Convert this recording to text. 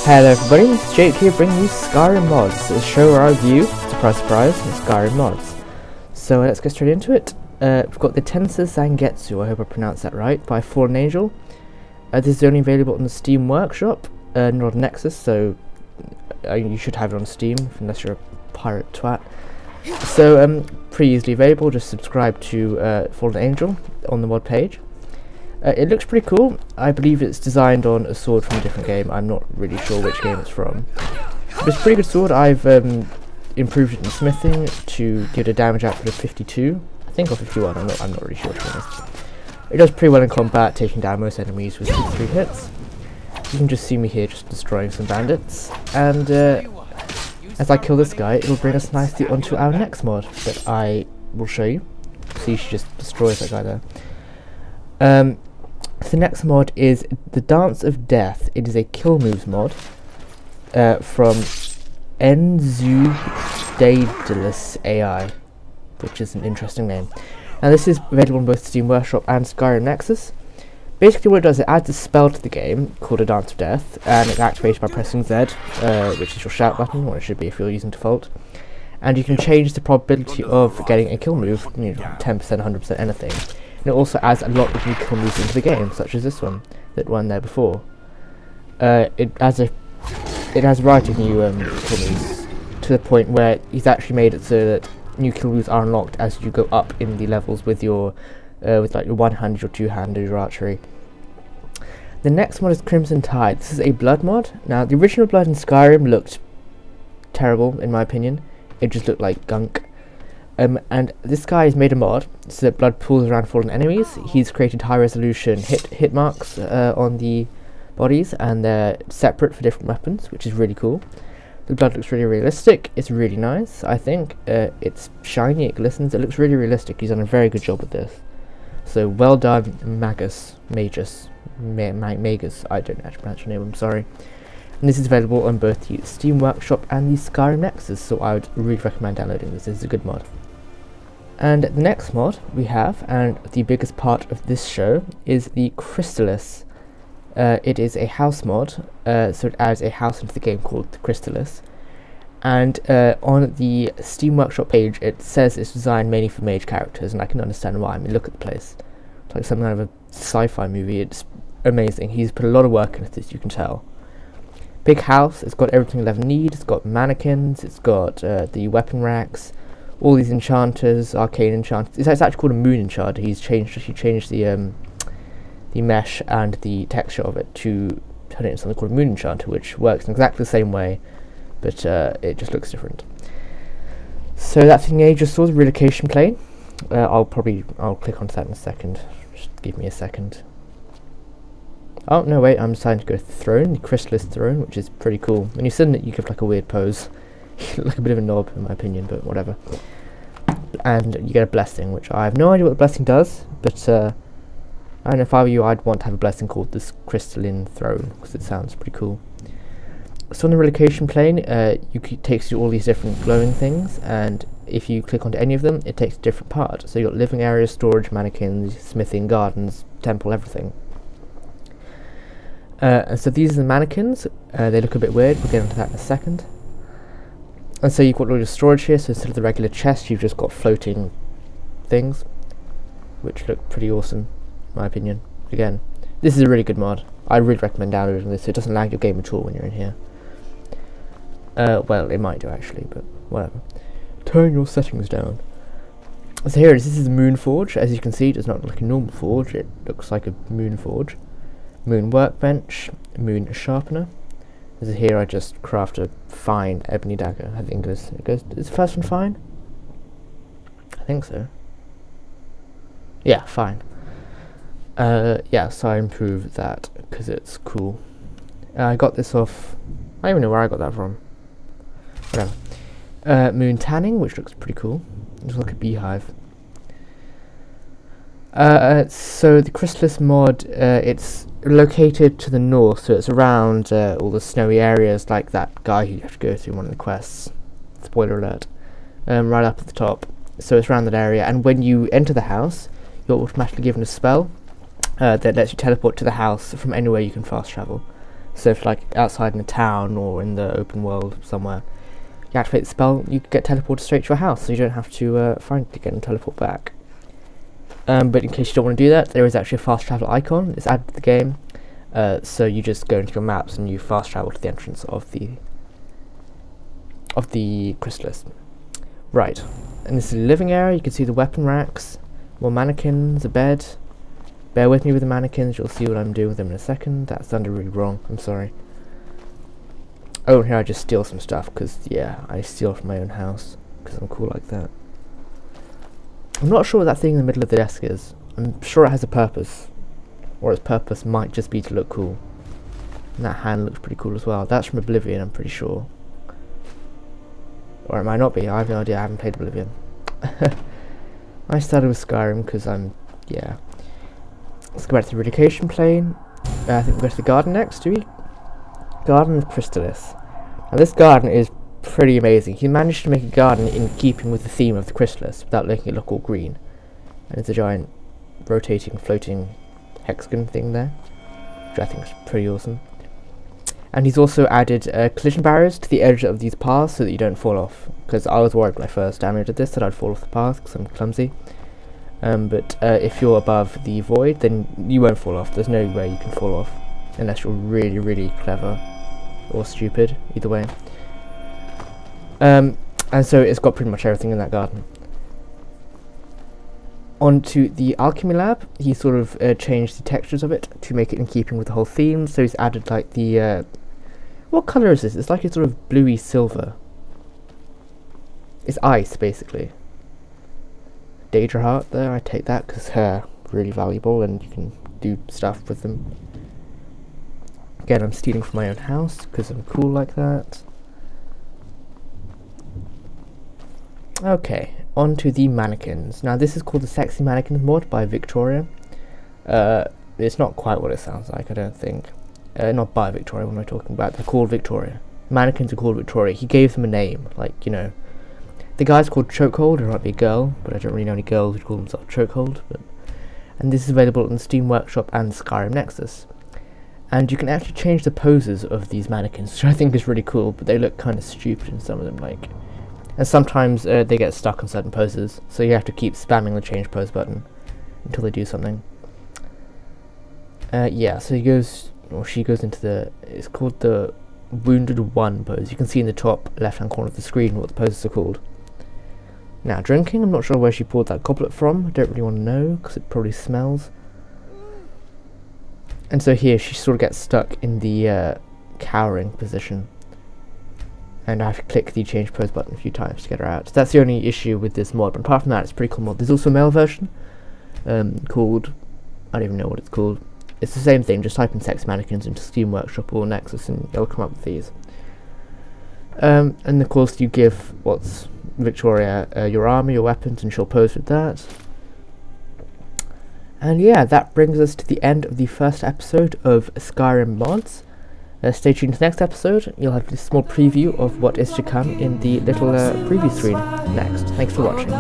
Hello everybody, it's Jake here bringing you Skyrim mods, a show where I review, surprise surprise, Skyrim mods. So let's get straight into it. We've got the Tensa Zangetsu, I hope I pronounced that right, by Fallen Angel. This is only available on the Steam Workshop, not on Nexus, so you should have it on Steam, unless you're a pirate twat. So, pretty easily available, just subscribe to Fallen Angel on the mod page. It looks pretty cool. I believe it's designed on a sword from a different game. I'm not really sure which game it's from. But it's a pretty good sword. I've improved it in smithing to give it a damage output of 52. I think or 51, I'm not really sure to be honest. It does pretty well in combat, taking down most enemies with 2 to 3 hits. You can just see me here just destroying some bandits. And as I kill this guy, it'll bring us nicely onto our next mod that I will show you. See, she just destroys that guy there. The next mod is the Dance of Death. It is a kill moves mod from Zangetsu-Dance, which is an interesting name. Now this is available on both Steam Workshop and Skyrim Nexus. Basically what it does, it adds a spell to the game called a Dance of Death, and it's activated by pressing Z, which is your shout button, or it should be if you're using default. And you can change the probability of getting a kill move, 10%, 100%, anything. And it also adds a lot of new kill moves into the game, such as this one that won there before. It has a variety of new kill moves, to the point where he's actually made it so that new kill moves are unlocked as you go up in the levels with your like your one-handed, your two-handed, your archery. The next mod is Crimson Tide. This is a blood mod. Now the original blood in Skyrim looked terrible in my opinion. It just looked like gunk. And this guy has made a mod so that blood pools around fallen enemies. He's created high resolution hit marks on the bodies, and they're separate for different weapons, which is really cool. The blood looks really realistic. It's really nice, I think. It's shiny, it glistens, it looks really realistic. He's done a very good job with this. So well done, Magus, I don't actually pronounce your name, I'm sorry. And this is available on both the Steam Workshop and the Skyrim Nexus, so I would really recommend downloading this. This is a good mod. And the next mod we have, and the biggest part of this show, is the Crystalis. It is a house mod, so it adds a house into the game called the Crystalis. And on the Steam Workshop page it says it's designed mainly for mage characters, and I can understand why. I mean, look at the place. It's like some kind of a sci-fi movie. It's amazing. He's put a lot of work into this, you can tell. Big house, it's got everything you'll ever need. It's got mannequins, it's got the weapon racks, all these enchanters, arcane enchanters. It's actually called a moon enchanter. He changed the mesh and the texture of it to turn it into something called a moon enchanter, which works in exactly the same way, but it just looks different. So that thing you just saw, the relocation plane. I'll click onto that in a second. Just give me a second. Oh, no, wait, I'm deciding to go to the throne, the Crystalis throne, which is pretty cool. When you sit in it, you give like a weird pose. You look like a bit of a knob, in my opinion, but whatever. And you get a blessing, which I have no idea what the blessing does, but I don't know, if I were you, I'd want to have a blessing called this crystalline throne, because it sounds pretty cool. So on the relocation plane, it takes you all these different glowing things, and if you click onto any of them, it takes a different part. So you've got living areas, storage, mannequins, smithing, gardens, temple, everything. So these are the mannequins. They look a bit weird, we'll get into that in a second. And so you've got all your storage here, so instead of the regular chest, you've just got floating things, which look pretty awesome, in my opinion. Again, this is a really good mod. I really recommend downloading this, so it doesn't lag your game at all when you're in here. Well, it might do actually, but whatever. Turn your settings down. So here it is, this is the Moon Forge. As you can see, it does not look like a normal forge, it looks like a moon forge. Moon workbench, moon sharpener. As here I just craft a fine ebony dagger. I think is the first one fine? I think so. Yeah, fine. Yeah, so I improved that because it's cool. I got this off, I don't even know where I got that from. Whatever. Moon tanning, which looks pretty cool. It looks like a beehive. So the Crystalis mod, it's located to the north, so it's around all the snowy areas, like that guy who you have to go through one of the quests. Spoiler alert. Right up at the top. So it's around that area, and when you enter the house, you're automatically given a spell that lets you teleport to the house from anywhere you can fast travel. So if like outside in a town or in the open world somewhere, you activate the spell, you get teleported straight to your house, so you don't have to find it again and teleport back. But in case you don't want to do that, there is actually a fast travel icon. It's added to the game, so you just go into your maps and you fast travel to the entrance of the Chrysalis. Right, and this is the living area. You can see the weapon racks, more mannequins, a bed. Bear with me with the mannequins, you'll see what I'm doing with them in a second. That sounded really wrong, I'm sorry. Oh, and here I just steal some stuff, because, yeah, I steal from my own house, because I'm cool like that. I'm not sure what that thing in the middle of the desk is. I'm sure it has a purpose, or its purpose might just be to look cool. And that hand looks pretty cool as well. That's from Oblivion, I'm pretty sure. Or it might not be, I have no idea, I haven't played Oblivion. I started with Skyrim, because yeah. Let's go back to the relocation plane. I think we'll go to the garden next, do we? Garden of Crystalis. Now this garden is pretty amazing. He managed to make a garden in keeping with the theme of the Chrysalis without making it look all green. And it's a giant rotating, floating hexagon thing there, which I think is pretty awesome. And he's also added collision barriers to the edge of these paths so that you don't fall off. Because I was worried when I first downloaded this that I'd fall off the path because I'm clumsy. But if you're above the void, then you won't fall off. There's no way you can fall off unless you're really, really clever or stupid, either way. And so it's got pretty much everything in that garden. Onto the alchemy lab, he sort of changed the textures of it to make it in keeping with the whole theme. So he's added like the what colour is this? It's like a sort of bluey silver. It's ice, basically. Daedra heart there, I take that because they're really valuable and you can do stuff with them. Again, I'm stealing from my own house because I'm cool like that. Okay, on to the mannequins. Now this is called the Sexy Mannequins mod by Vyktoria. It's not quite what it sounds like, I don't think. Not by Vyktoria, what am I talking about? They're called Vyktoria. Mannequins are called Vyktoria. He gave them a name, like, you know. The guy's called Chokehold, it might be a girl, but I don't really know any girls who call themselves Chokehold. And this is available in Steam Workshop and Skyrim Nexus. And you can actually change the poses of these mannequins, which I think is really cool, but they look kind of stupid in some of them, like. And sometimes they get stuck in certain poses, so you have to keep spamming the change pose button until they do something. Yeah, so he goes, or she goes into the, it's called the Wounded One pose. You can see in the top left hand corner of the screen what the poses are called. Now, drinking, I'm not sure where she poured that goblet from. I don't really want to know, because it probably smells. And so here, she sort of gets stuck in the cowering position. And I have to click the change pose button a few times to get her out. So that's the only issue with this mod, but apart from that, it's a pretty cool mod. There's also a male version, called, I don't even know what it's called. It's the same thing, just type in Sex Mannequins into Steam Workshop or Nexus and it'll come up with these. And of course you give Vyktoria your armor, your weapons, and she'll pose with that. And yeah, that brings us to the end of the first episode of Skyrim mods. Stay tuned to the next episode. You'll have a small preview of what is to come in the little preview screen next. Thanks for watching.